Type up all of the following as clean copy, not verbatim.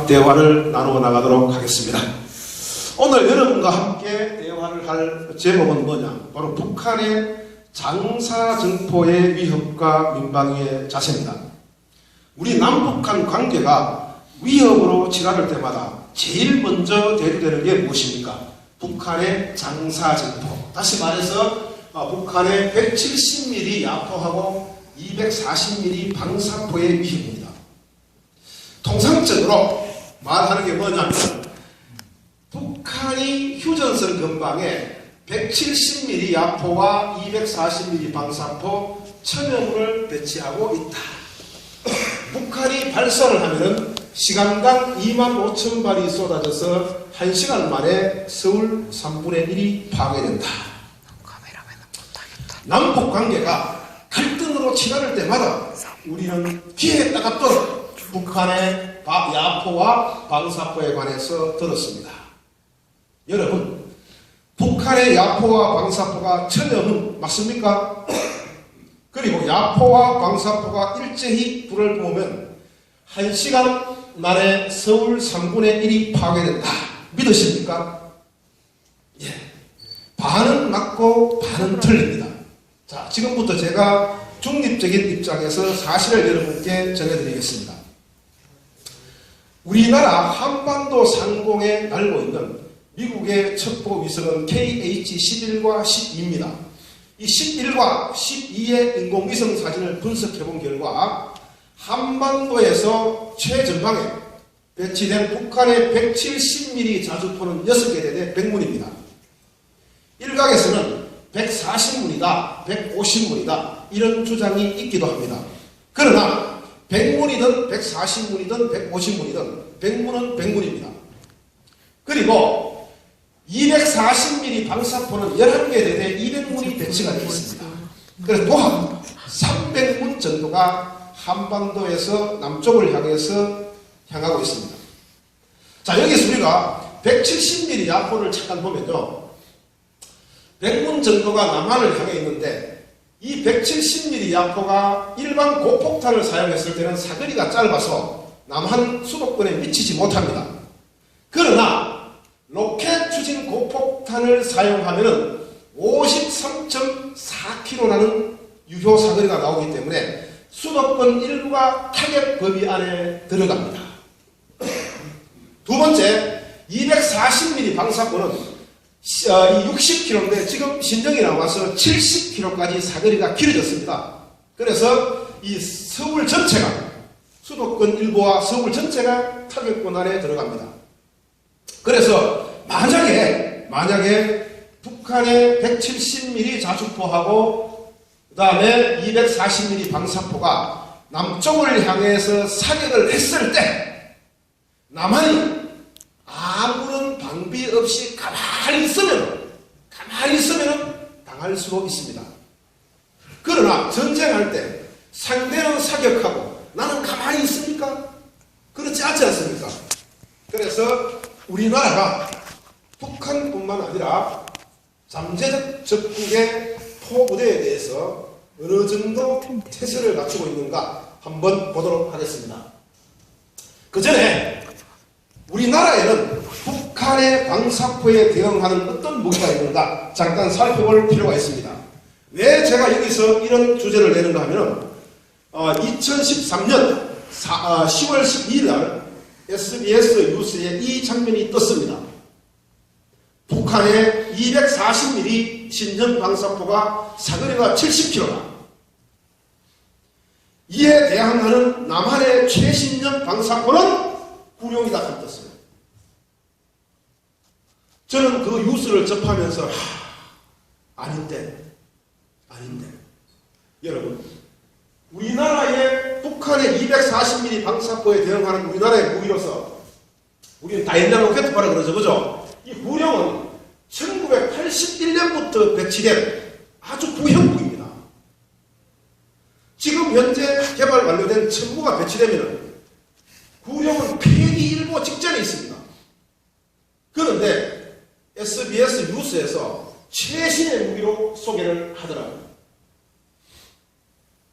대화를 나누어 나가도록 하겠습니다. 오늘 여러분과 함께 대화를 할 제목은 뭐냐? 바로 북한의 장사정포의 위협과 민방위의 자세입니다. 우리 남북한 관계가 위협으로 치달을 때마다 제일 먼저 대두되는 게 무엇입니까? 북한의 장사정포. 다시 말해서 북한의 170mm 야포하고 240mm 방사포의 위협입니다. 통상적으로 말하는 게 뭐냐면 북한이 휴전선 근방에 170mm 야포와 240mm 방사포 1000여문을 배치하고 있다. 북한이 발사를 하면은 시간당 25,000발이 쏟아져서 1시간 만에 서울 3분의 1이 파괴된다. 남북 관계가 갈등으로 치달을 때마다 우리는 귀에 따갑도록 북한의 야포와 방사포에 관해서 들었습니다. 여러분, 북한의 야포와 방사포가 1000여문 맞습니까? 그리고 야포와 방사포가 일제히 불을 뿜으면 1시간 만에 서울 3분의 1이 파괴된다. 믿으십니까? 예. 반은 맞고 반은 틀립니다. 자, 지금부터 제가 중립적인 입장에서 사실을 여러분께 전해드리겠습니다. 우리나라 한반도 상공에 날고 있는 미국의 첩보 위성은 KH-11과 12입니다. 이 11과 12의 인공위성 사진을 분석해본 결과 한반도에서 최전방에 배치된 북한의 170mm 자주포는 6개 대대 100문입니다. 일각에서는 140문이다, 150문이다 이런 주장이 있기도 합니다. 그러나 100문이든 140문이든 150문이든 100문은 100문입니다. 그리고 240mm 방사포는 11개 대대 200문이 배치가 되어 있습니다. 그래서 또한 300문 정도가 한반도에서 남쪽을 향해서 향하고 있습니다. 자, 여기서 우리가 170mm 야포를 잠깐 보면요, 100문 정도가 남한을 향해 있는데 이 170mm 야포가 일반 고폭탄을 사용했을 때는 사거리가 짧아서 남한 수도권에 미치지 못합니다. 그러나 로켓 추진 고폭탄을 사용하면 53.4km라는 유효 사거리가 나오기 때문에 수도권 일부가 타격 범위 안에 들어갑니다. 두 번째, 240mm 방사포는 60km인데 지금 신정이 나와서 70km까지 사거리가 길어졌습니다. 그래서 이 서울 전체가, 수도권 일부와 서울 전체가 타격권 안에 들어갑니다. 그래서 만약에 북한의 170mm 자주포하고 그 다음에 240mm 방사포가 남쪽을 향해서 사격을 했을 때 남한이 아무런 방비 없이 가만히 있으면 당할 수도 있습니다. 그러나 전쟁할 때 상대는 사격하고 나는 가만히 있습니까? 그렇지 않지 않습니까? 그래서 우리나라가 북한뿐만 아니라 잠재적 적국의 포부대에 대해서 어느 정도 태세를 갖추고 있는가 한번 보도록 하겠습니다. 그 전에 우리나라에는 북한의 방사포에 대응하는 어떤 무기가 있는가 잠깐 살펴볼 필요가 있습니다. 왜 제가 여기서 이런 주제를 내는가 하면 2013년 10월 12일 날 SBS 뉴스에 이 장면이 떴습니다. 북한의 240mm 신형 방사포가 사거리가 70km다. 이에 대항하는 남한의 최신형 방사포는 구룡이다 하고 떴어요. 저는 그 뉴스를 접하면서 아닌데 여러분, 우리나라의 북한의 240mm 방사포에 대응하는 우리나라의 무기로서 우리는 다이나믹 로켓파라 그러죠, 그죠? 이 구룡은 1981년부터 배치된 아주 구형무기입니다. 지금 현재 개발 완료된 천무가 배치되면 구룡은 폐기일보 직전에 있습니다. 그런데 SBS 뉴스에서 최신의 무기로 소개를 하더라고요.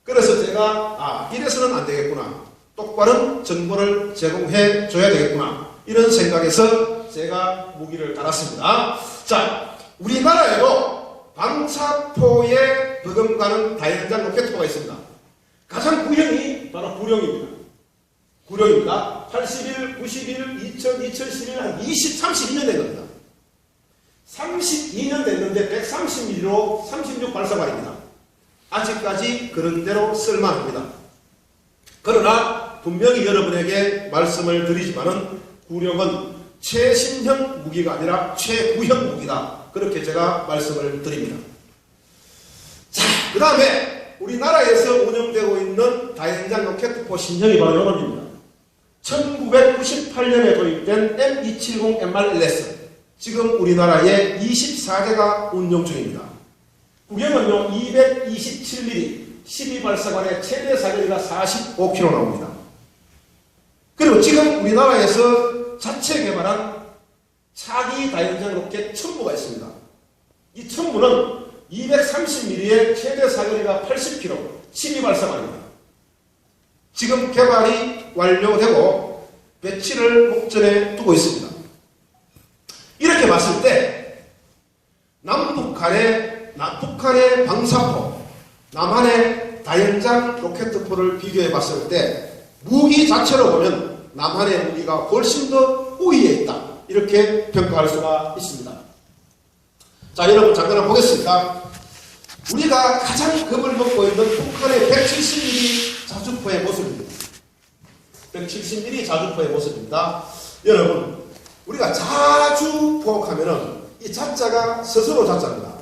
그래서 제가 이래서는 안 되겠구나. 똑바른 정보를 제공해 줘야 되겠구나. 이런 생각에서 제가 무기를 달았습니다. 자, 우리나라에도 방사포에 버금가는 다연장 로켓포가 있습니다. 가장 구형이 바로 구룡입니다. 구룡입니다. 81, 91, 2000, 2011, 한 32년 된 겁니다. 32년 됐는데 130mm로 36발사발입니다. 아직까지 그런대로 쓸만합니다. 그러나 분명히 여러분에게 말씀을 드리지만은 구룡은 최신형 무기가 아니라 최구형 무기다. 그렇게 제가 말씀을 드립니다. 자, 그 다음에 우리나라에서 운영되고 있는 다연장 로켓포 신형이 바로 이겁니다. 1998년에 도입된 M270 MRLS. 지금 우리나라에 24대가 운용 중입니다. 구경은요 227mm 12발사관의 최대 사거리가 45km 나옵니다. 그리고 지금 우리나라에서 자체 개발한 차기 다연장 로켓 천부가 있습니다. 이 천부는 230mm의 최대 사거리가 80km 12발사관입니다. 지금 개발이 완료되고 배치를 목전에 두고 있습니다. 이렇게 봤을 때 북한의 방사포, 남한의 다연장 로켓포를 비교해 봤을 때 무기 자체로 보면 남한의 무기가 훨씬 더 우위에 있다. 이렇게 평가할 수가 있습니다. 자, 여러분 잠깐 한번 보겠습니다. 우리가 가장 겁을 먹고 있는 북한의 170mm 자주포의 모습입니다. 170mm 자주포의 모습입니다. 여러분, 우리가 자주포 하면은 이 자자가 스스로 자자입니다.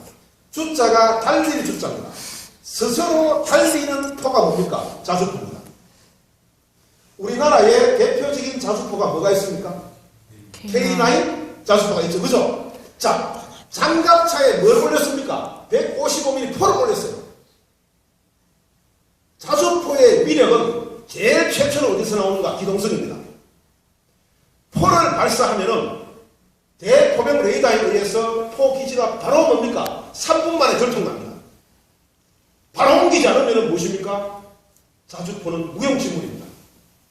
주자가 달리는 주자입니다. 스스로 달리는 포가 뭡니까? 자주포입니다. 우리나라의 대표적인 자주포가 뭐가 있습니까? K9 자주포가 있죠. 그죠? 자, 장갑차에 뭘 올렸습니까? 155mm 포를 올렸어요. 자주포의 위력은 제일 최초로 어디서 나오는가? 기동성입니다. 포를 발사하면은 대포병 레이더에 의해서 포 기지가 바로 뭡니까? 3분 만에 들통납니다. 바로 옮기지 않으면 무엇입니까? 자주포는 무용지물입니다.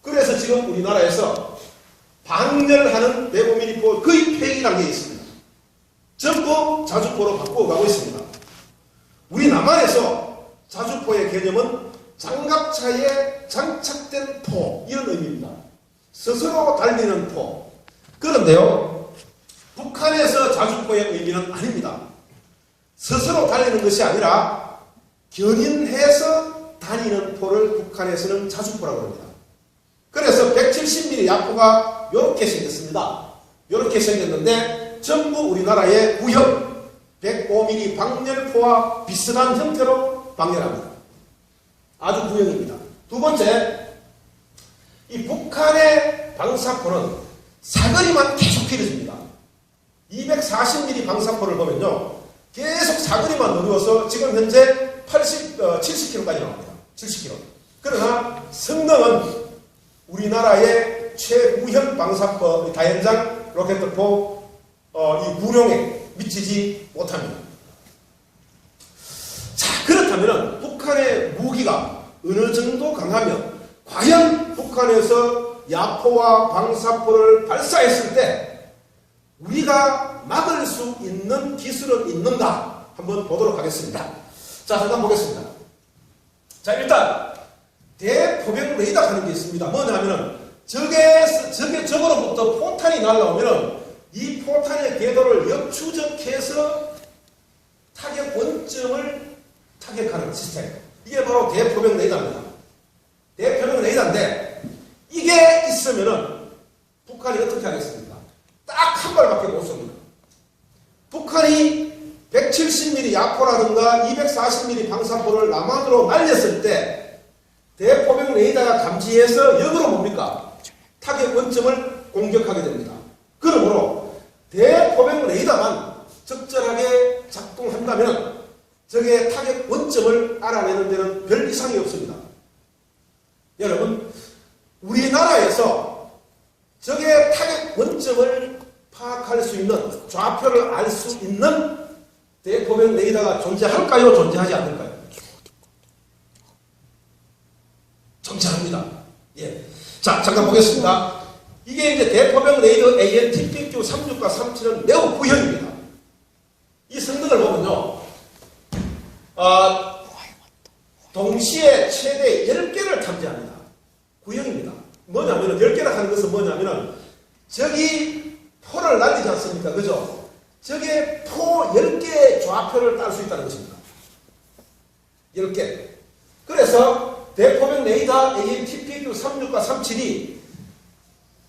그래서 지금 우리나라에서 방열하는 105mm 포 거의 폐기한 게 있습니다. 전부 자주포로 바꾸어가고 있습니다. 우리 남한에서 자주포의 개념은 장갑차에 장착된 포, 이런 의미입니다. 스스로 달리는 포. 그런데요, 북한에서 자주포의 의미는 아닙니다. 스스로 달리는 것이 아니라 견인해서 다니는 포를 북한에서는 자주포라고 합니다. 그래서 170mm 야포가 이렇게 생겼습니다. 이렇게 생겼는데 전부 우리나라의 구형 105mm 방열포와 비슷한 형태로 방열합니다. 아주 구형입니다. 두 번째, 이 북한의 방사포는 사거리만 계속 길어집니다. 240mm 방사포를 보면요, 계속 사거리만 누려서 지금 현재 70km까지 나옵니다. 70km. 그러나 성능은 우리나라의 최구형 방사포, 다연장 로켓포 이 구룡에 미치지 못합니다. 자, 그렇다면 북한의 무기가 어느 정도 강하면 과연 북한에서 야포와 방사포를 발사했을 때 우리가 막을 수 있는 기술은 있는가 한번 보도록 하겠습니다. 자, 잠깐 보겠습니다. 자, 일단 대포병 레이더 하는 게 있습니다. 뭐냐면은 적으로부터 포탄이 날라오면은 이 포탄의 궤도를 역추적해서 타격 원점을 타격하는 시스템. 이게 바로 대포병 레이더입니다. 대포병 레이더인데 이게 있으면은 북한이 어떻게 하겠습니까? 딱 한 발밖에 못 쏩니다. 북한이 170mm 야포라든가 240mm 방사포를 남한으로 날렸을 때 대포병 레이더가 감지해서 역으로 뭡니까? 타격 원점을 공격하게 됩니다. 그러므로 대포병 레이더만 적절하게 작동한다면 적의 타격 원점을 알아내는 데는 별 이상이 없습니다. 여러분, 우리나라에서 적의 타격 원점을 파악할 수 있는, 좌표를 알 수 있는 대포병 레이더가 존재할까요? 존재하지 않을까요? 존재합니다. 예. 자, 잠깐 보겠습니다. 이게 이제 대포병 레이더 AN-TPQ 36과 37은 매우 구형입니다. 이 성능을 보면요. 동시에 최대 10개를 탐지합니다. 구형입니다. 뭐냐면은, 10개라 하는 것은 뭐냐면은, 저기 포를 날리지 않습니까? 그죠? 저게 포 10개의 좌표를 딸 수 있다는 것입니다. 10개. 그래서 대포병 레이더 AN-TPQ 36과 37이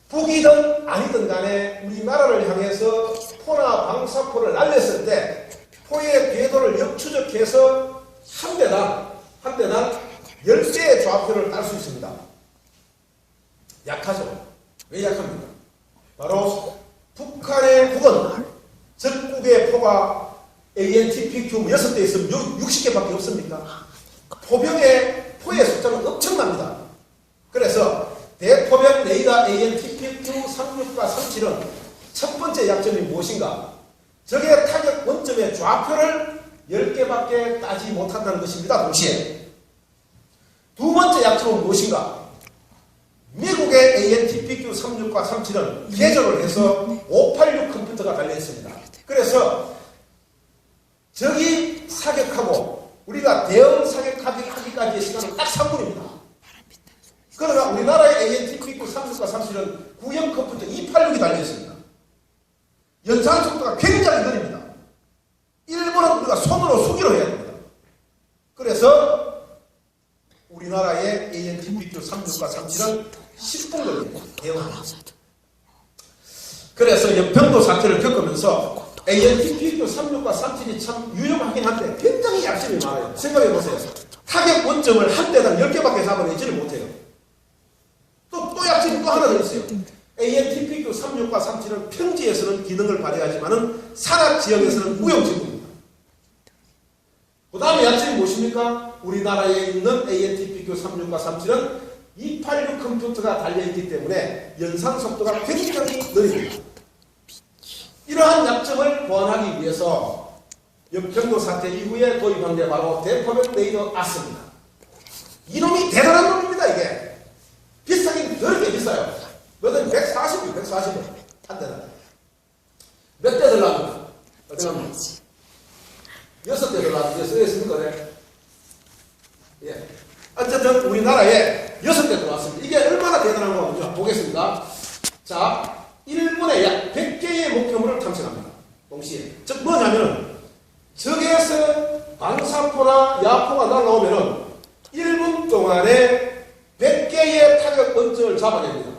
북이든 아니든 간에 우리나라를 향해서 포나 방사포를 날렸을 때 포의 궤도를 역추적해서 한 대당 10개의 좌표를 딸 수 있습니다. 약하죠? 왜 약합니까? 바로 북한의 북은 적국의 포가 AN-TPQ 6대 있으면 60개밖에 없습니까? 포병의 포의 숫자는 엄청납니다. 그래서 대포병 레이더 AN-TPQ 36과 37은 첫 번째 약점이 무엇인가? 적의 타격 원점의 좌표를 10개밖에 따지 못한다는 것입니다. 동시에 두 번째 약점은 무엇인가? 미국의 AN-TPQ 36과 37은 개조를 해서 586 컴퓨터가 달려있습니다. 그래서 적이 사격하고 우리가 대응 사격하기까지의 시간은 딱 3분입니다. 그러나 우리나라의 AN-TPQ 36과 37은 구형 컴퓨터 286이 달려있습니다. 연산 속도가 굉장히 느립니다. 1분은 우리가 손으로 수기로 해야 됩니다. 그래서 우리나라의 AN-TPQ 36과 37은 10분 걸립니다. 대응합니다. 그래서 연평도 사태를 겪으면서 AN-TPQ 36과 37이 참 유용하긴 한데 굉장히 약점이 많아요. 생각해보세요. 타격 원점을 한 대당 10개밖에 잡아내지를 못해요. 또 약점이 또 하나 더 있어요. AN-TPQ 36과 37은 평지에서는 기능을 발휘하지만은 산악 지역에서는 무용지물입니다. 그 다음에 약점이 무엇입니까? 우리나라에 있는 AN-TPQ 36과 37은 286 컴퓨터가 달려있기 때문에 연산 속도가 굉장히 느립니다. 이러한 약점을 보완하기 위해서 연평도 사태 이후에 도입한 게 바로 대포병 레이더 아스입니다. 이놈이 대단한 놈입니다. 이게 비싸긴 더럽게 비싸요. 몇은 140원 한 대당. 몇 대 들어갑니까? 어떻게 합니까? 6대 들어갑니까? 쓰였습니까? 네. 예. 어쨌든 우리나라에 6대 들어왔습니다. 이게 얼마나 대단한 건지 보겠습니다. 자, 1분에 약 100개의 목표물을 탐색합니다. 동시에. 즉 뭐냐면 적에서 방사포나 야포가 날라오면은 1분 동안에 100개의 타격 원점을 잡아냅니다.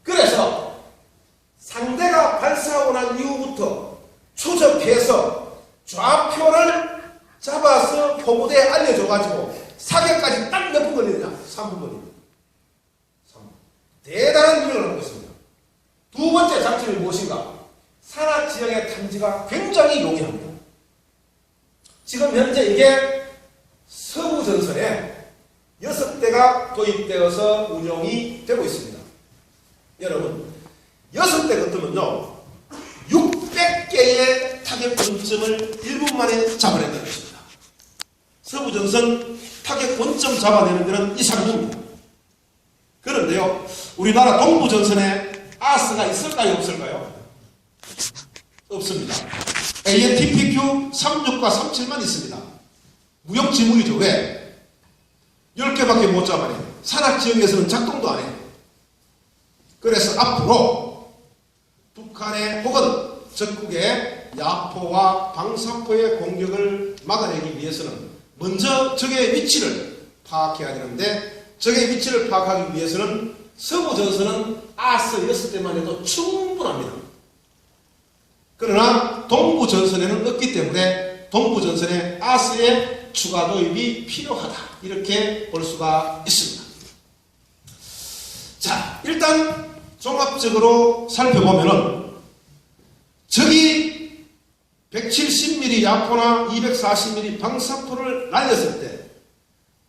그래서 상대가 발사하고 난 이후부터 추적해서 좌표를 잡아서 포부대에 알려줘가지고 사격까지 딱 몇 분 걸리느냐? 3분 걸립니다. 3분. 대단한 능력을 갖고 있습니다. 두 번째 장점이 무엇인가? 산악 지역의 탐지가 굉장히 용이합니다. 지금 현재 이게 서부 전선에 6대가 도입되어서 운용이 되고 있습니다. 여러분, 6대 같으면요 600개의 타격 원점을 1분 만에 잡아낸다는 것입니다. 서부 전선 타격 원점 잡아내는 데는 이 상품입니다. 그런데요, 우리나라 동부 전선에 아스가 있을까요, 없을까요? 없습니다. AN-TPQ 36과 37만 있습니다. 무용지물이죠. 왜? 10개밖에 못 잡아내요. 산악 지역에서는 작동도 안 해요. 그래서 앞으로 북한의 혹은 적국의 야포와 방사포의 공격을 막아내기 위해서는 먼저 적의 위치를 파악해야 되는데, 적의 위치를 파악하기 위해서는 서부 전선은 아스 6대만 해도 충분합니다. 그러나 동부 전선에는 없기 때문에 동부 전선에 아스의 추가 도입이 필요하다, 이렇게 볼 수가 있습니다. 자, 일단 종합적으로 살펴보면은 적이 170mm 야포나 240mm 방사포를 날렸을 때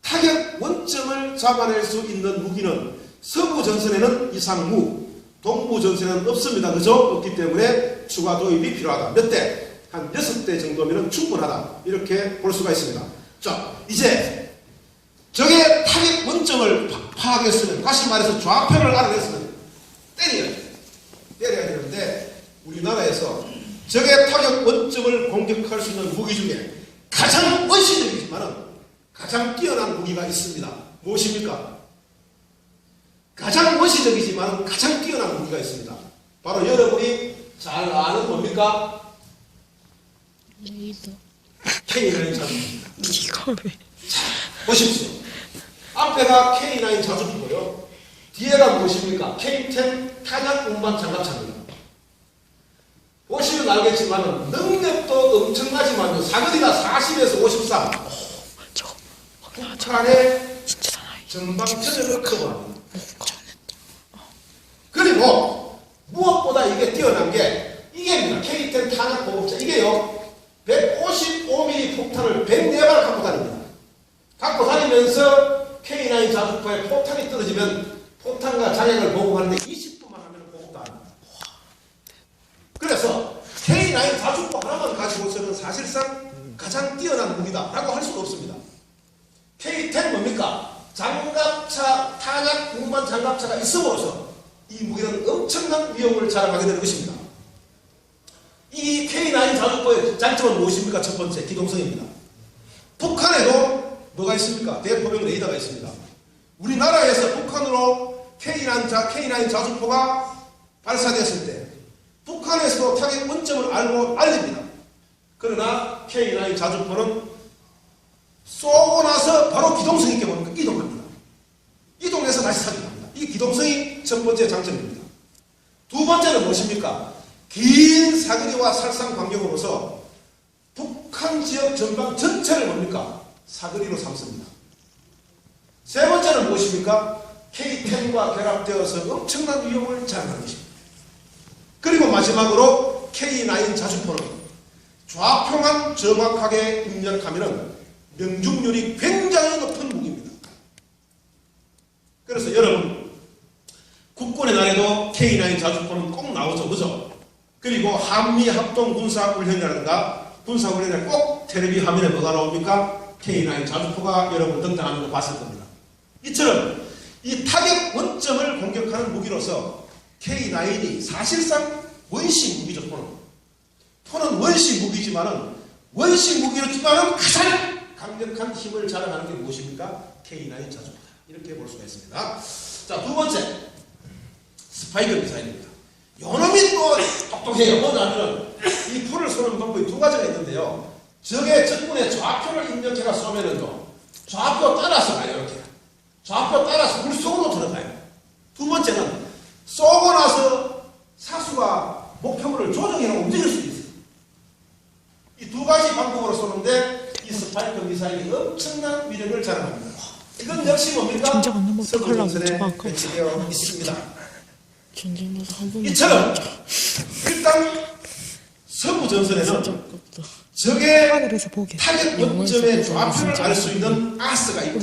타격 원점을 잡아낼 수 있는 무기는 서부 전선에는 이상무, 동부 전선에는 없습니다. 그죠? 없기 때문에 추가 도입이 필요하다. 몇 대? 한 6대 정도면 충분하다, 이렇게 볼 수가 있습니다. 자, 이제 적의 타격 원점을 파악했으면, 다시 말해서 좌표를 알아냈으면 때려야 되는데, 우리나라에서 적의 타격 원점을 공격할 수 있는 무기 중에 가장 원시적이지만 가장 뛰어난 무기가 있습니다. 무엇입니까? 가장 원시적이지만 가장 뛰어난 무기가 있습니다. 바로 여러분이 잘 아는 뭡니까? 레이더. K9 자주포입니다. 이거 왜? 보십시오. 앞에가 K9 자주포고요. 뒤에가 무엇입니까? K10 탄약 운반 장갑차입니다. 보시면 알겠지만 능력도 엄청나지만 사거리가 40에서 53. 저거 북한의 진짜 사나이. 전방전을 커버합니다. 그리고 무엇보다 이게 뛰어난 게 이게입니다. K10 탄약 보급차. 이게요. 155mm 폭탄을 104발 갖고 다닙니다. 갖고 다니면서 K9 자주포에 폭탄이 떨어지면 포탄과 잔액을 보급하는데 20분만 하면 보급도 안 합니다. 그래서 K9 자주포 하나만 가지고서는 사실상 가장 뛰어난 무기다라고 할 수가 없습니다. K10 뭡니까? 장갑차, 탄약 운반 장갑차가 있음으로써 이 무기는 엄청난 위험을 자랑하게 되는 것입니다. 이 K9 자주포의 장점은 무엇입니까? 첫 번째, 기동성입니다. 북한에도 뭐가 있습니까? 대포병 레이더가 있습니다. 우리나라에서 북한으로 K9 자주포가 발사됐을 때 북한에서도 타격 원점을 알고 알립니다. 그러나 K9 자주포는 쏘고 나서 바로 기동성 있게 뭡니까? 이동합니다. 이동해서 다시 사격합니다. 이 기동성이 첫 번째 장점입니다. 두 번째는 무엇입니까? 긴 사거리와 살상 반경으로서 북한 지역 전방 전체를 뭡니까? 사거리로 삼습니다. 세 번째는 무엇입니까? K10과 결합되어서 엄청난 위험을 자랑하는 것입니다. 그리고 마지막으로 K9 자주포는 좌표만 정확하게 입력하면 명중률이 굉장히 높은 무기입니다. 그래서 여러분, 국군의 날에도 K9 자주포는 꼭 나오죠. 그죠? 그리고 한미 합동 군사훈련이라든가 군사훈련에 꼭 텔레비 화면에 뭐가 나옵니까? K9 자주포가 여러분 등장하는 거 봤을 겁니다. 이처럼 이 타격 원점을 공격하는 무기로서 K9이 사실상 원시 무기죠. 포는 원시 무기지만은 원시 무기로지만은 가장 강력한 힘을 자랑하는 게 무엇입니까? K9 자주포다. 이렇게 볼 수가 있습니다. 자, 두 번째, 스파이크 미사일입니다. 요놈이 또 똑똑해요. 뭐냐면 이 포를 쏘는 방법이 두 가지가 있는데요. 적의 적군의 좌표를 입력해가 쏘면은요, 좌표 따라서 가요. 이렇게 좌표 따라서 물속으로 들어가요. 두 번째는 쏘고 나서 사수가 목표물을 조정해서 움직일 수도 있어요. 이 두 가지 방법으로 쏘는데 이 스파이크 미사일이 엄청난 위력을 자랑합니다. 이건 역시 뭡니까? 서부 전선에 배치되어 있습니다. 이처럼 일단 서부 전선에는 적의 타격 원점의 좌표를 알 수 있는 아스가 있고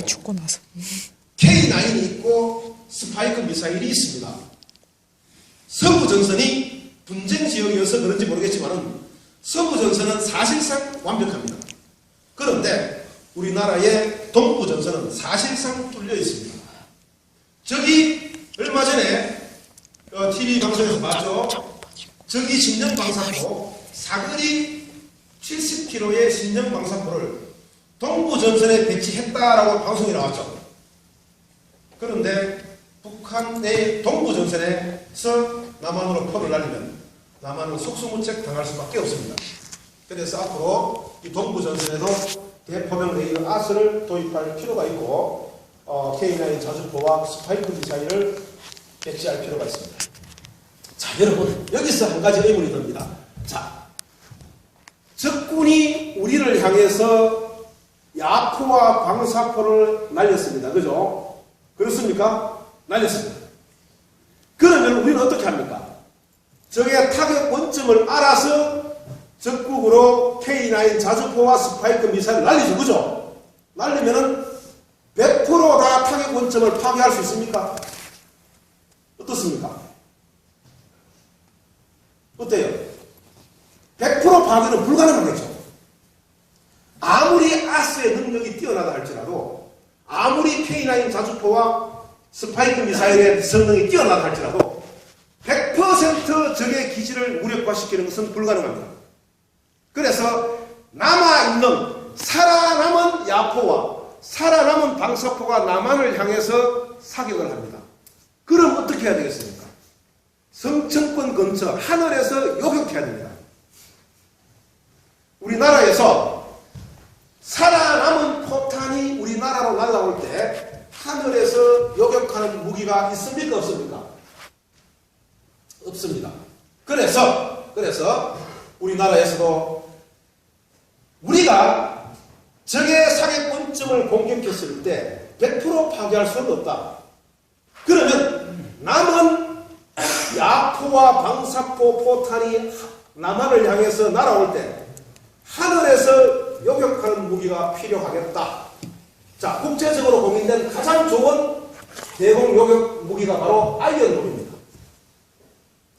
K9이 있고 스파이크 미사일이 있습니다. 서부 전선이 분쟁 지역이어서 그런지 모르겠지만 서부 전선은 사실상 완벽합니다. 그런데 우리나라의 동부 전선은 사실상 뚫려 있습니다. 저기 얼마 전에 TV 방송에서 봤죠? 저기 신형 방사포 사거리 70km의 신형 방사포를 동부 전선에 배치했다라고 방송이 나왔죠. 그런데 북한의 동부 전선에서 남한으로 포를 날리면 남한은 속수무책 당할 수밖에 없습니다. 그래서 앞으로 이 동부 전선에도 대포병 레이더 아스를 도입할 필요가 있고 K9 자주포와 스파이크 미사일을 배치할 필요가 있습니다. 자, 여러분, 여기서 한 가지 의문이 듭니다. 자, 적군이 우리를 향해서 야포와 방사포를 날렸습니다. 그죠? 그렇습니까? 날렸습니다. 그러면 우리는 어떻게 합니까? 적의 타격 원점을 알아서 적국으로 K9 자주포와 스파이크 미사일을 날리죠. 그죠? 날리면은 100%다 타격 원점을 파괴할 수 있습니까? 어떻습니까? 어때요? 100% 파괴는 불가능하겠죠. 아무리 아스의 능력이 뛰어나다 할지라도 아무리 K9 자주포와 스파이크 미사일의 성능이 뛰어나다 할지라도 100% 적의 기지를 무력화시키는 것은 불가능합니다. 그래서 남아있는 살아남은 야포와 살아남은 방사포가 남한을 향해서 사격을 합니다. 그럼 어떻게 해야 되겠습니까? 성층권 근처 하늘에서 요격해야 됩니다. 우리나라에서 살아남은 포탄이 우리나라로 날아올 때 하늘에서 요격하는 무기가 있습니까? 없습니까? 없습니다. 그래서 우리나라에서도 우리가 적의 사격권점을 공격했을 때 100% 파괴할 수는 없다. 그러면 남은 야포와 방사포 포탄이 남한을 향해서 날아올 때 하늘에서 요격하는 무기가 필요하겠다. 자, 국제적으로 공인된 가장 좋은 대공 요격 무기가 바로 아이언돔입니다.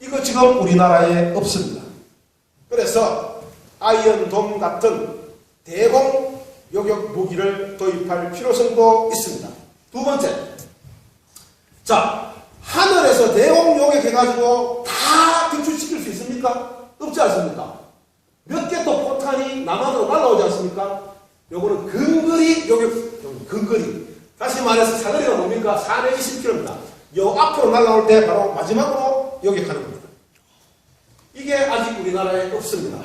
이거 지금 우리나라에 없습니다. 그래서 아이언돔 같은 대공 요격 무기를 도입할 필요성도 있습니다. 두 번째, 자, 하늘에서 대공 요격해가지고 다 격추시킬 수 있습니까? 없지 않습니까? 몇 개 또 포탄이 남한으로 날아오지 않습니까? 요거는 근거리 요격, 근거리. 다시 말해서 사거리가 뭡니까? 420km입니다. 요 앞으로 날아올 때 바로 마지막으로 요격하는 겁니다. 이게 아직 우리나라에 없습니다.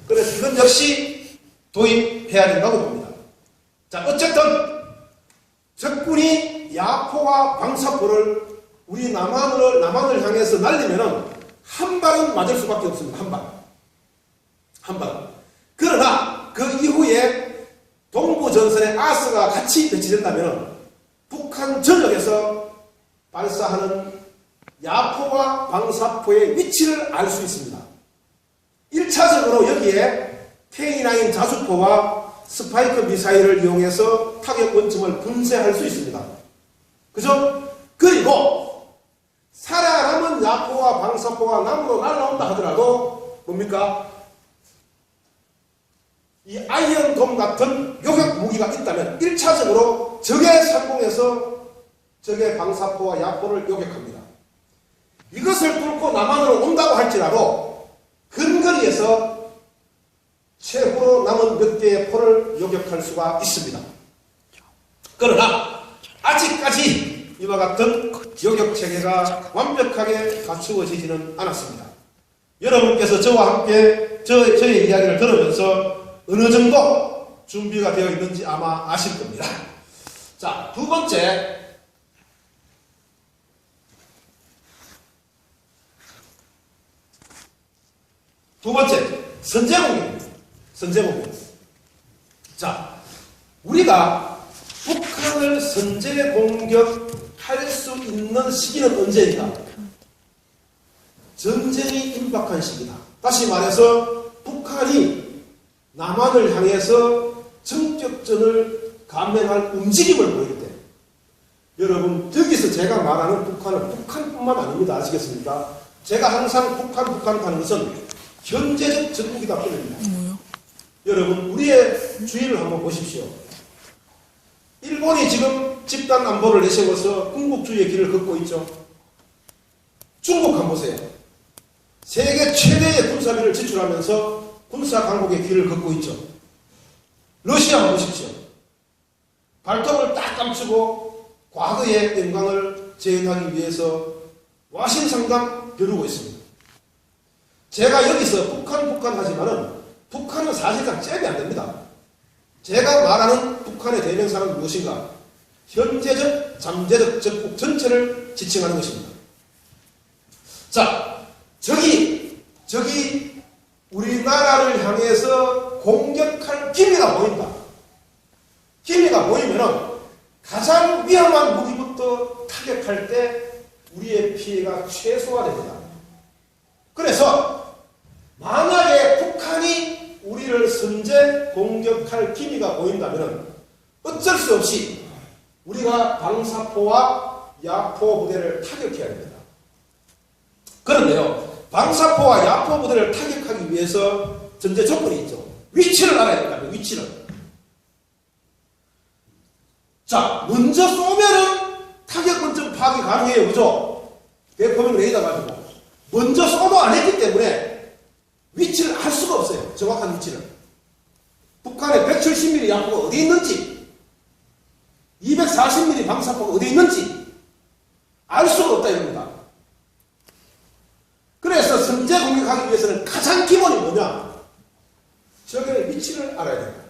그래서 이건 역시 도입해야 된다고 봅니다. 자, 어쨌든 적군이 야포와 방사포를 우리 남한을 향해서 날리면은 한 발은 맞을 수밖에 없습니다. 한 발. 그러나 그 이후에 동부 전선에 아스가 같이 배치된다면 북한 전역에서 발사하는 야포와 방사포의 위치를 알 수 있습니다. 1차적으로 여기에 K9 자주포와 스파이크 미사일을 이용해서 타격 원점을 분쇄할 수 있습니다. 그죠? 그리고 살아남은 야포와 방사포가 남으로 날아온다 하더라도 뭡니까? 이 아이언돔 같은 요격 무기가 있다면 1차적으로 적의 상공에서 적의 방사포와 야포를 요격합니다. 이것을 뚫고 남한으로 온다고 할지라도 근거리에서 최후로 남은 몇 개의 포를 요격할 수가 있습니다. 그러나 아직까지 이와 같은 요격 체계가 완벽하게 갖추어지지는 않았습니다. 여러분께서 저와 함께 저의 이야기를 들으면서 어느 정도 준비가 되어 있는지 아마 아실 겁니다. 자, 두 번째, 선제공격. 자, 우리가 북한을 선제 공격할 수 있는 시기는 언제인가? 전쟁이 임박한 시기다. 다시 말해서 북한이 남한을 향해서 정격전을 감행할 움직임을 보일 때, 여러분 여기서 제가 말하는 북한은 북한뿐만 아닙니다. 아시겠습니까? 제가 항상 북한 하는 것은 현재적 전국이다 뿐입니다. 여러분 우리의 주위를 한번 보십시오. 일본이 지금 집단 안보를 내세워서 군국주의의 길을 걷고 있죠. 중국 한번 보세요. 세계 최대의 군사비를 지출하면서 군사 강국의 길을 걷고 있죠. 러시아 한번 보십시오. 발톱을 딱 감추고 과거의 영광을 재현하기 위해서 와신상담 벼르고 있습니다. 제가 여기서 북한 하지만은 북한은 사실상 잽이 안 됩니다. 제가 말하는 북한의 대명사는 무엇인가? 현재적, 잠재적 적국 전체를 지칭하는 것입니다. 자, 적이 우리나라를 향해서 공격할 기미가 보인다. 기미가 보이면은 가장 위험한 무기부터 타격할 때 우리의 피해가 최소화됩니다. 그래서 만약에 북한이 우리를 선제 공격할 기미가 보인다면 어쩔 수 없이 우리가 방사포와 야포 부대를 타격해야 됩니다. 그런데요, 방사포와 야포 부대를 타격하기 위해서 전제 조건이 있죠. 위치를 알아야 된다면 위치를. 자, 먼저 쏘면은 타격 원점 파악이 가능해요. 그죠? 대포명 레이더 가지고. 먼저 쏘도 안 했기 때문에 위치를 알 수가 없어요. 정확한 위치를. 북한의 170mm 약포가 어디 있는지, 240mm 방사포가 어디 있는지 알 수가 없다 이겁니다. 그래서 선제 공격하기 위해서는 가장 기본이 뭐냐? 적의 위치를 알아야 된다.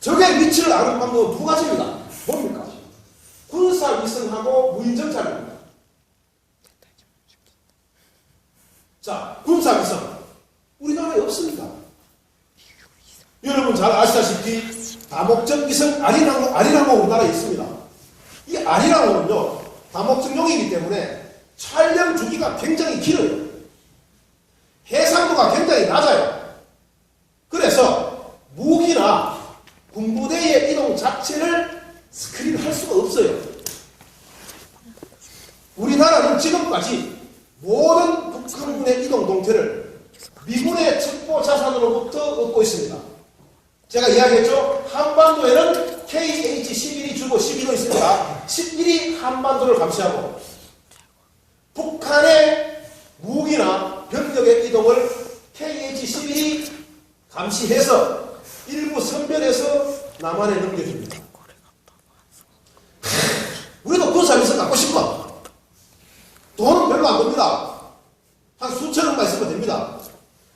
적의 위치를 아는 방법은 두 가지입니다. 뭡니까? 군사위성하고 무인정찰입니다. 자, 군사위성. 우리나라에 없습니다. 여러분 잘 아시다시피 다목적 위성 아리랑호 우리나라에 있습니다. 이 아리랑호는요, 다목적용이기 때문에 촬영 주기가 굉장히 길어요. 해상도가 굉장히 낮아요. 그래서 무기나 군부대의 이동 자체를 스크린할 수가 없어요. 우리나라는 지금까지 모든 북한군의 이동 동태를 미군의 첩보 자산으로부터 얻고 있습니다. 제가 이야기했죠? 한반도에는 KH-11이 주고 12도 있습니다. 11이 한반도를 감시하고 북한의 무기나 병력의 이동을 KH-11이 감시해서 일부 선별해서 남한에 넘겨줍니다. 우리도 군사위성 갖고 싶어. 돈은 별로 안 듭니다. 한 수천억만 있으면 됩니다.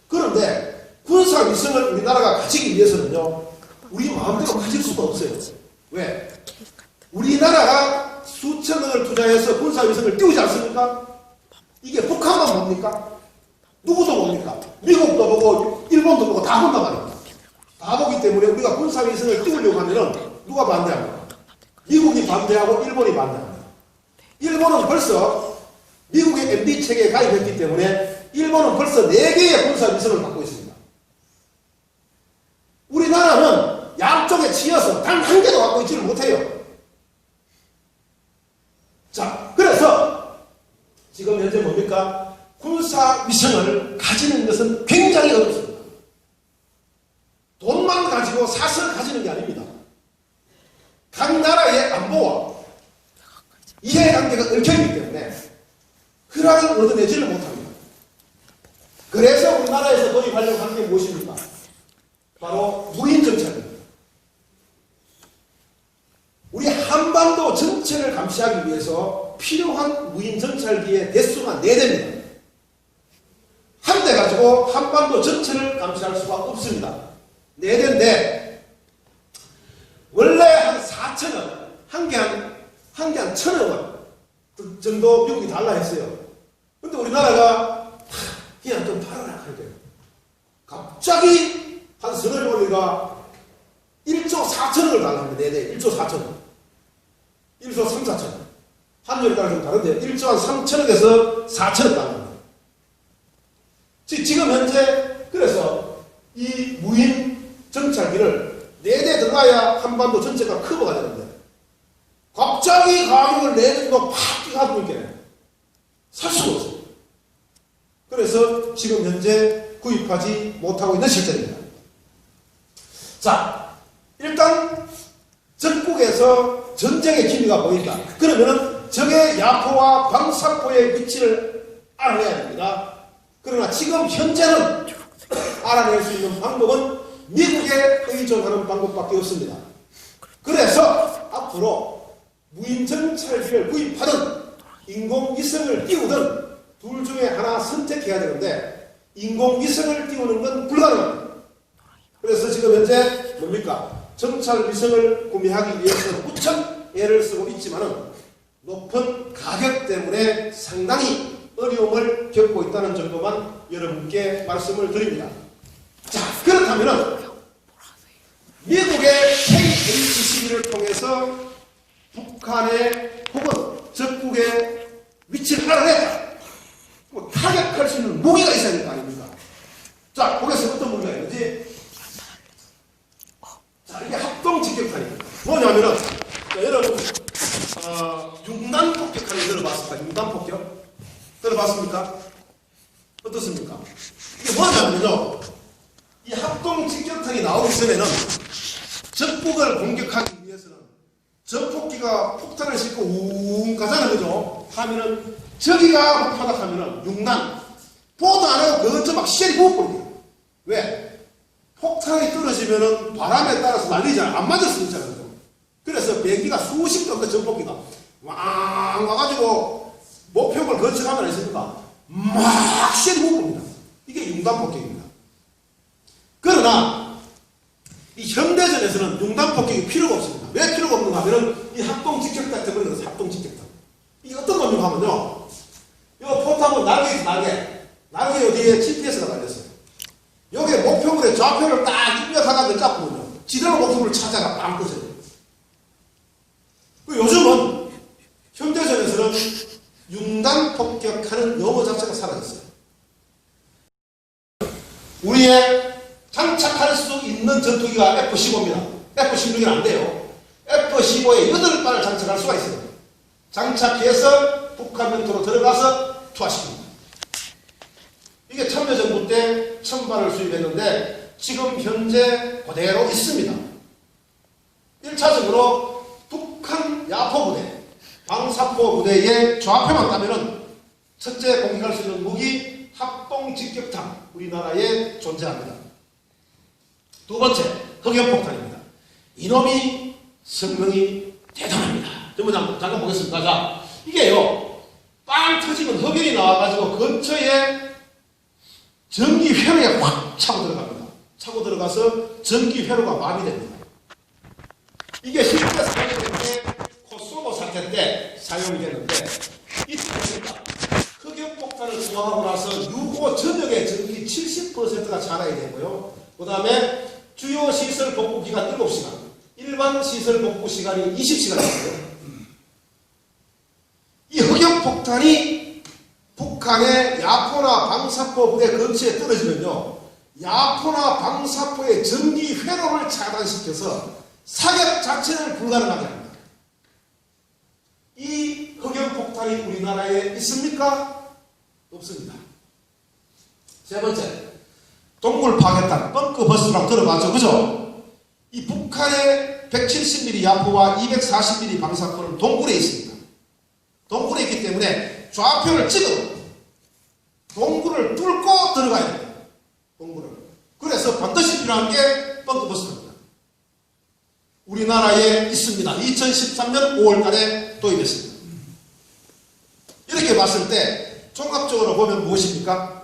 그런데 군사위성을 우리나라가 가지기 위해서는요, 우리 마음대로 가질 수가 없어요. 왜? 우리나라가 수천억을 투자해서 군사위성을 띄우지 않습니까? 이게 북한만 봅니까? 누구도 봅니까? 미국도 보고 일본도 보고 다 본단 말입니다. 다 보기 때문에 우리가 군사위성을 띄우려고 하면은 누가 반대합니까? 미국이 반대하고 일본이 반대합니다. 일본은 벌써 미국의 MB 체계에 가입했기 때문에 일본은 벌써 4개의 군사위성을 갖고 있습니다. 우리나라는 양쪽에 치여서 단 한 개도 갖고 있지를 못해요. 자, 그래서 지금 현재 뭡니까? 군사위성을 가지는 것은 굉장히 어렵습니다. 돈만 가지고 사설 가지는 게 아닙니다. 각 나라의 안보와 이해관계가 얽혀있기 때문에 그랑을 얻어내지를 못합니다. 그래서 우리나라에서 도입하려고 하는 게 무엇입니까? 바로 무인정찰입니다. 우리 한반도 전체를 감시하기 위해서 필요한 무인정찰기의 대수가 4대입니다. 한 대 가지고 한반도 전체를 감시할 수가 없습니다. 4대인데 원래 한 4천억, 한 개 한 1,000억 원 정도 미국이 달라 했어요. 근데 우리나라가 그냥 좀 팔아라 그래요. 갑자기 한 서너 번이가 1조 4천억을 달라는데 4대 1조 4천억, 1조 3, 4천억. 환율에 따라 좀 다른데 1조 한 3천억에서 4천억 달랍니다. 지금 현재 그래서 이 무인 정찰기를 4대 들어가야 한반도 전체가 커버가 되는데 갑자기 가격을 내리고 팍 뛰어가고 있게 살 수가 없어요. 그래서 지금 현재 구입하지 못하고 있는 실정입니다. 자, 일단 적국에서 전쟁의 기미가 보인다. 그러면은 적의 야포와 방사포의 위치를 알아내야 됩니다. 그러나 지금 현재는 알아낼 수 있는 방법은 미국에 의존하는 방법밖에 없습니다. 그래서 앞으로 무인정찰기를 구입하든 인공위성을 띄우든 둘 중에 하나 선택해야 되는데 인공위성을 띄우는 건 불가능합니다. 그래서 지금 현재 뭡니까? 정찰위성을 구매하기 위해서 무척 애를 쓰고 있지만은 높은 가격 때문에 상당히 어려움을 겪고 있다는 정도만 여러분께 말씀을 드립니다. 자, 그렇다면은 미국의 KH-11을 통해서 북한의 혹은 적국의 위치를 알아냈다. 타격할 수 있는 무기가 있어야 될 거 아닙니까? 자, 거기서 어떤 무기가 있는지. 자, 이게 합동 직격탄입니다. 뭐냐면은, 자, 여러분, 융단 폭격탄을 들어봤습니까? 융단 폭격? 들어봤습니까? 어떻습니까? 이게 뭐냐면요, 이 합동 직격탄이 나오기 전에는 적국을 공격하기 위해서는 전폭기가 폭탄을 싣고 웅 가자는 거죠. 하면은 저기가 폭파다 하면은 육난 보도 안 하고 근처 막 시절이 부어버려요. 왜? 폭탄이 떨어지면은 바람에 따라서 날리잖아요. 안 맞을 수 있잖아요. 그래서 비행기가 수십 톤 그 전폭기가 왕 와가지고 목표를 건축하면 있습니까? 막 시절이 부어버립니다. 이게 융단 폭격입니다. 그러나 이 현대전에서는 융단 폭격이 필요가 없습니다. 왜 필요가 없는가 하면은 이 합동 직격탄 때문에 그래서 합동 직격탄. 이게 어떤 겁니까 하면요. 이거 포탑은 날개 어디에 GPS가 달렸어요. 여기에 목표물의 좌표를 딱 입력하가지고 잡으면요. 지대로 목표물을 찾아가 빵 끄져요. 요즘은 현대전에서는 융단 폭격하는 용어 자체가 사라졌어요. 우리의 장착할 수 있는 전투기가 F-15입니다. F-16은 안 돼요. F-15에 8발을 장착할 수가 있어요. 장착해서 북한 영토로 들어가서 투하시킵니다. 이게 참여정부 때 1000발을 수입했는데 지금 현재 그대로 있습니다. 1차적으로 북한 야포부대, 방사포부대의 좌표만 따면은 첫째 공격할 수 있는 무기 합동직격탄 우리나라에 존재합니다. 두 번째 흑연폭탄입니다. 이놈이 성능이 대단합니다. 잠깐 보겠습니다. 자, 이게요 빵 터지면 흑연이 나와가지고 근처에 전기 회로에 확 차고 들어갑니다. 차고 들어가서 전기 회로가 마비됩니다. 이게 실제 사용될 때 코소보 사태 때 사용이 되는데 이때 보니까 흑연폭탄을 투하하고 나서 유고 전역의 전기 70%가 자라야 되고요. 그 다음에 주요 시설 복구 기간 7시간, 일반 시설 복구 시간이 20시간이고요. 이 흑연폭탄이 북한의 야포나 방사포 부대 근처에 떨어지면요. 야포나 방사포의 전기 회로를 차단시켜서 사격 자체를 불가능하게 합니다. 이 흑연폭탄이 우리나라에 있습니까? 없습니다. 세 번째, 동굴 파괴탄, 벙커버스트라고 들어봤죠? 그죠? 이 북한의 170mm 야포와 240mm 방사포는 동굴에 있습니다. 동굴에 있기 때문에 좌표를 찍어 동굴을 뚫고 들어가야 됩니다. 동굴을. 그래서 반드시 필요한 게 벙커버스트입니다. 우리나라에 있습니다. 2013년 5월달에 도입했습니다. 이렇게 봤을 때 종합적으로 보면 무엇입니까?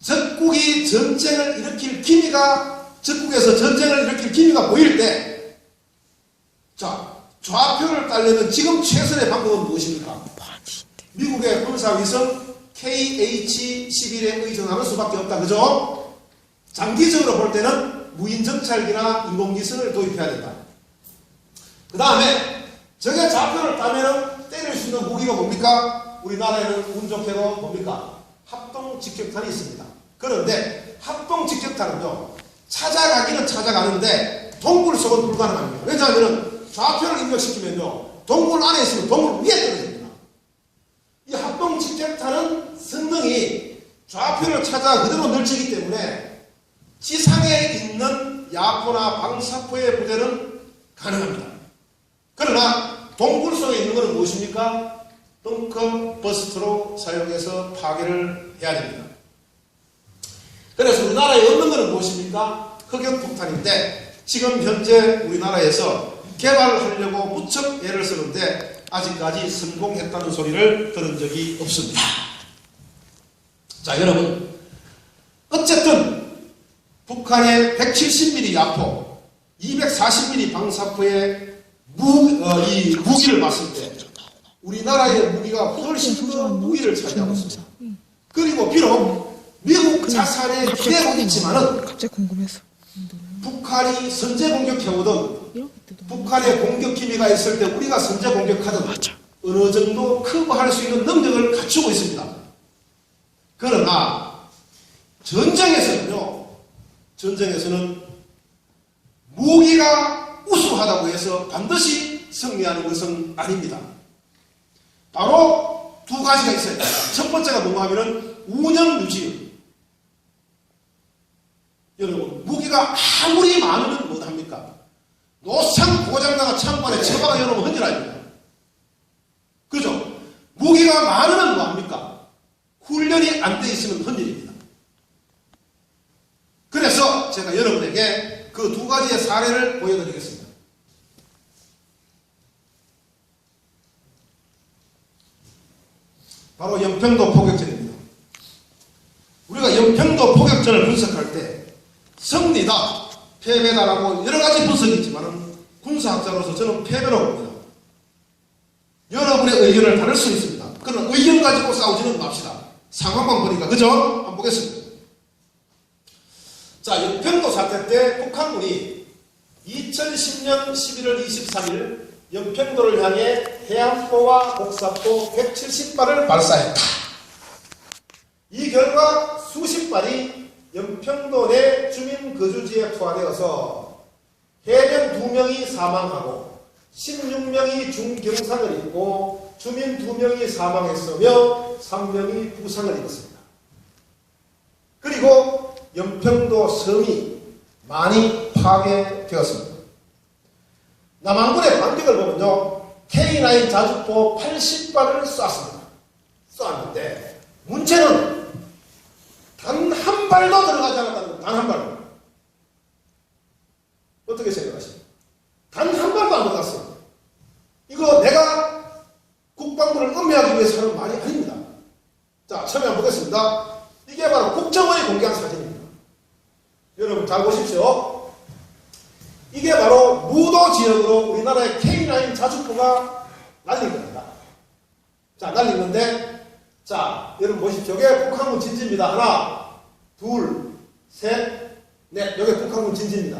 적국이 전쟁을 일으킬 기미가 적국에서 전쟁을 일으킬 기미가 보일 때 자, 좌표를 따려면 지금 최선의 방법은 무엇입니까? 미국의 군사위성 KH-11에 의존하는 수밖에 없다. 그죠? 장기적으로 볼 때는 무인정찰기나 인공지선을 도입해야 된다. 그 다음에 적의 좌표를 따면 때릴 수 있는 무기가 뭡니까? 우리나라에는 운 좋게도 뭡니까? 합동직격탄이 있습니다. 그런데 합동직격탄은요, 찾아가기는 찾아가는데 동굴 속은 불가능합니다. 왜냐하면 좌표를 입력시키면요, 동굴 안에 있으면 동굴 위에 떨어집니다. 이 합동직격탄은 성능이 좌표를 찾아 그대로 널치기 때문에 지상에 있는 야포나 방사포의 부대는 가능합니다. 그러나 동굴 속에 있는 것은 무엇입니까? 벙커버스트로 사용해서 파괴를 해야 됩니다. 그래서 우리나라에 없는 것은 무엇입니까? 흑연폭탄인데 지금 현재 우리나라에서 개발하려고 무척 애를 쓰는데 아직까지 성공했다는 소리를 들은 적이 없습니다. 자, 여러분, 어쨌든 북한의 170mm 야포, 240mm 방사포의 이 무기를 봤을 때 우리나라의 무기가 훨씬 더 우위를 차지하고 있습니다. 그리고 비록 미국 자산에 기대고 있지만은 갑자기 궁금해서 북한이 선제 공격해오든 북한의 공격 기미가 있을 때 우리가 선제 공격하든 어느 정도 커버할 수 있는 능력을 갖추고 있습니다. 그러나 전쟁에서는요, 전쟁에서는 무기가 우수하다고 해서 반드시 승리하는 것은 아닙니다. 바로 두 가지가 있어요. 첫 번째가 뭔가 하면은 운영 유지. 여러분, 무기가 아무리 많으면 못합니다. 노상 고장나가 창고안에 처박아 열어놓으면 헌질 아닙니까? 그죠? 무기가 많으면 뭐합니까? 훈련이 안 돼 있으면 헌질입니다. 그래서 제가 여러분에게 그 두 가지의 사례를 보여드리겠습니다. 바로 연평도 포격전입니다. 우리가 연평도 포격전을 분석할 때 승리다, 패배다라고 여러 가지 분석이 있지만 군사학자로서 저는 패배라고 봅니다. 여러분의 의견을 다를 수 있습니다. 그런 의견 가지고 싸우지는 맙시다. 상황만 보니까 그죠? 한번 보겠습니다. 자, 연평도 사태 때 북한군이 2010년 11월 23일 연평도를 향해 해안포와 곡사포 170발을 발사했다. 이 결과 수십 발이 연평도 내 주민 거주지에 투하되어서 해병 2명이 사망하고 16명이 중경상을 입고 주민 2명이 사망했으며 3명이 부상을 입었습니다. 그리고 연평도 섬이 많이 파괴되었습니다. 남한군의 반격을 보면요, K9 자주포 80발을 쐈는데 문제는 단 한 발도 들어가지 않았다는 겁니다. 단 한 발도. 어떻게 생각하십니까? 단 한 발도 안 들어갔어요. 이거 내가 국방부를 음해하기 위해서 하는 말이 아닙니다. 자, 처음에 한번 보겠습니다. 이게 바로 국정원이 공개한 사진입니다. 여러분 잘 보십시오. 이게 바로 무도 지역으로 우리나라의 K9 자주포가 날린 겁니다. 자, 날린 건데, 자, 여러분 보십시오. 이게 북한군 진지입니다. 하나, 둘, 셋, 넷. 이게 북한군 진지입니다.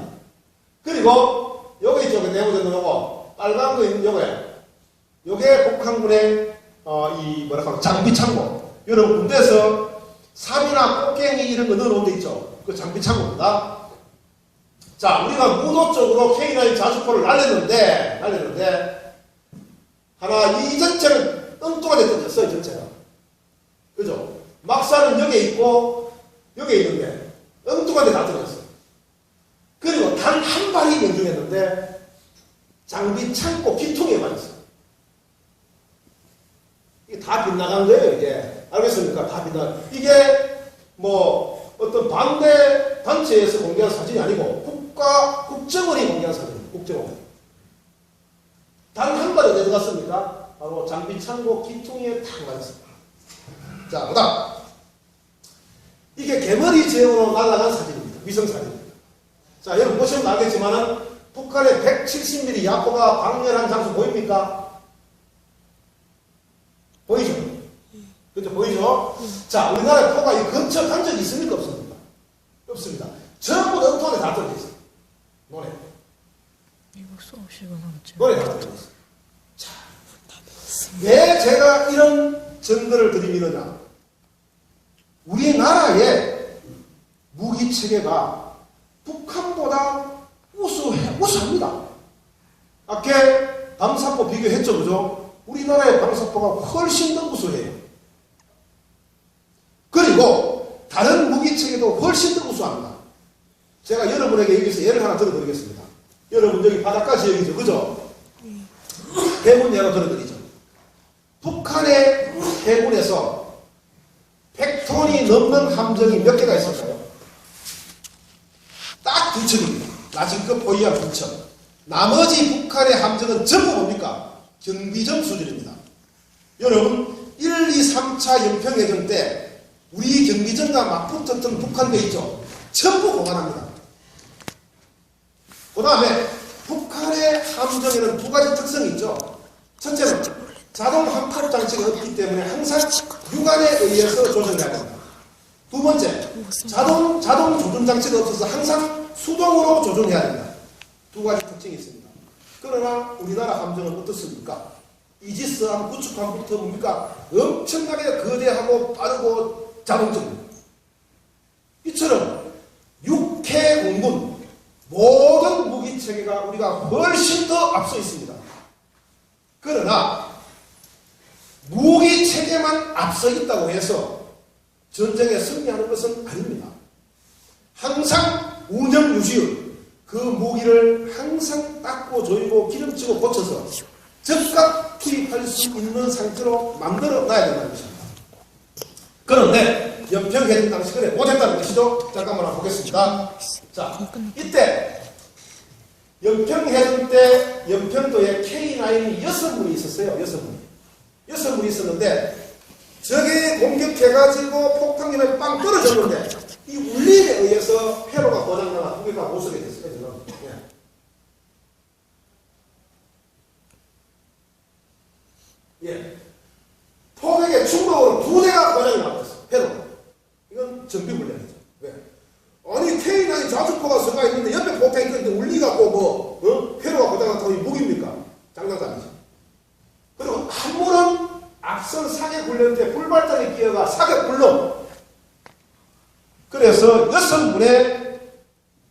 그리고 요게 있죠. 내부전도 요거. 빨간 거 있는 요게 북한군의 장비 창고. 여러분 군대에서 삽이나 꽃갱이 이런 거 넣어놓은 데 있죠. 그 장비 창고입니다. 자, 우리가 무도 쪽으로 K9 자주포를 날렸는데 하나 이 전체는 엉뚱하게 던졌어요. 전체가. 그죠? 막사는 여기에 있고 여기에 있는데 엉뚱하게 다 던졌어요. 그리고 단 한 발이 명중했는데 장비 창고 기퉁에 맞았어요. 이게 다 빗나간 거예요. 이게 알겠습니까? 다 빗나간. 이게 뭐 어떤 반대 단체에서 공개한 사진이 아니고 국정원이 공개한 사진입니다. 국정원. 단 한 발이 어디 들어갔습니까? 바로 장비 창고 기퉁에 탁 맞았습니다. 자, 그다음 이게 개머리 지역으로 날아간 사진입니다. 위성 사진입니다. 자, 여러분 보시면 알겠지만은 북한의 170mm 야포가 방열한 장소 보입니까? 보이죠? 그죠? 보이죠? 자, 우리나라의 포가 이 근처 간 적이 있습니까? 없습니까? 없습니다. 전부 다 엉뚱하게 다 떨어져 있어요. 노래. 노래 다 떨어져 있어요. 자, 왜 제가 이런 증거를 드리느냐? 우리나라의 무기 체계가 북한보다 우수합니다. 아까 방사포 비교했죠, 그죠? 우리나라의 방사포가 훨씬 더 우수해요. 그리고 다른 무기 체계도 훨씬 더 우수합니다. 제가 여러분에게 여기서 예를 하나 들어드리겠습니다. 여러분 여기 바닷가 지역이죠, 그죠? 해군 예로 들어드리죠. 북한의 해군에서 100톤이 넘는 함정이 몇 개가 있을까요? 딱 2척입니다. 낮은급 호위함 2척. 나머지 북한의 함정은 전부 뭡니까? 경비정 수준입니다. 여러분 1, 2, 3차 연평해전 때 우리 경비정과 맞붙었던 북한배 있죠? 전부 공안합니다. 그 다음에 북한의 함정에는 두 가지 특성이 있죠. 첫째는 자동 함탑 장치가 없기 때문에 항상 육안에 의해서 조정해야 됩니다. 두 번째, 자동 조준 장치가 없어서 항상 수동으로 조준해야 됩니다. 두 가지 특징이 있습니다. 그러나 우리나라 함정은 어떻습니까? 이지스함, 구축함부터 뭡니까? 엄청나게 거대하고 빠르고 자동적입니다. 이처럼 육해 공군 모든 무기 체계가 우리가 훨씬 더 앞서 있습니다. 그러나 무기 체계만 앞서 있다고 해서 전쟁에 승리하는 것은 아닙니다. 항상 운영 유지율, 그 무기를 항상 닦고 조이고 기름치고 고쳐서 즉각 투입할 수 있는 상태로 만들어 놔야 된다는 것입니다. 그런데 연평해전 당시 그래 못했다는 것이죠. 잠깐만 한번 보겠습니다. 자, 이때 연평해전 때 연평도에 K9이 6문이 있었어요. 6문이 있었는데 적에 공격해가지고 폭탄기를 빵 떨어졌는데 이 울림에 의해서 회로가 고장나나 무기가 못 쓰게 됐어요. 예. 폭격의 충격으로 2대가 고장이 나왔어요. 회로가. 이건 정비불량이죠. 왜? 아니 K9 자주포가 서가 있는데 옆에 폭탄이 있는데 울리갖고 회로가 고장났다고 이 무기입니까? 장난감이죠. 그리고 한 번은 앞선 사격 훈련 때 불발탄이 끼어가 사격 불능. 그래서 6문의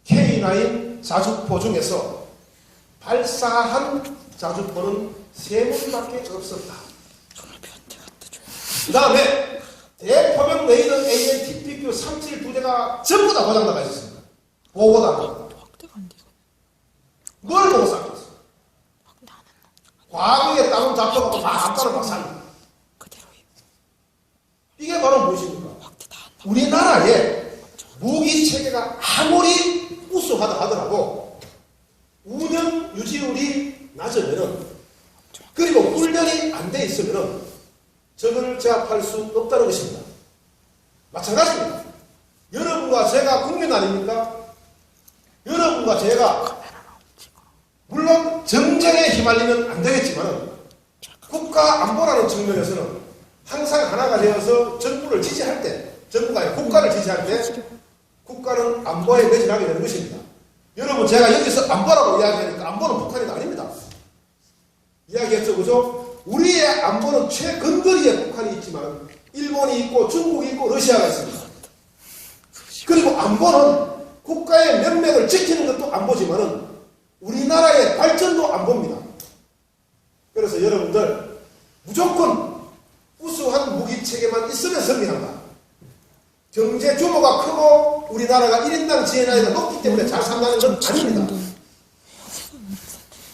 K9 자주포 중에서 발사한 자주포는 3문밖에 없었다. 그 다음에 대포병 레이더 AN-TPQ 37 2대가 전부 다 고장나가 있었습니다. 보고도 안 하고. 뭘 보고 쌌겠어? 과거에 따온 잡혀가고 다 앞가를 막 삽니다. 이게 바로 무엇입니까? 우리나라의 무기 체계가 아무리 우수하다 하더라도 운영 유지율이 낮으면은 그리고 훈련이 안 돼 있으면은 적을 제압할 수 없다는 것입니다. 마찬가지입니다. 여러분과 제가 국민 아닙니까? 여러분과 제가 물론 정쟁에 휘말리면 안 되겠지만 국가 안보라는 측면에서는 항상 하나가 되어서 정부를 지지할 때, 정부가 아니라 국가를 지지할 때 국가는 안보에 매진하게 되는 것입니다. 여러분 제가 여기서 안보라고 이야기하니까 안보는 북한이 아닙니다. 이야기했죠, 그죠? 우리의 안보는 최근거리에 북한이 있지만 일본이 있고 중국이 있고 러시아가 있습니다. 그리고 안보는 국가의 명맥을 지키는 것도 안보지만은 우리나라의 발전도 안보입니다. 그래서 여러분들 무조건 우수한 무기 체계만 있으면 승리한다. 경제 규모가 크고 우리나라가 1인당 GNI가 높기 때문에 잘 산다는 건 아닙니다.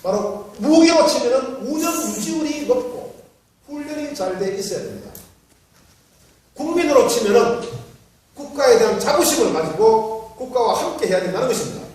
바로 무기로 치면은 운영 유지율이 높고 훈련이 잘 돼 있어야 됩니다. 국민으로 치면은 국가에 대한 자부심을 가지고 국가와 함께 해야 된다는 것입니다.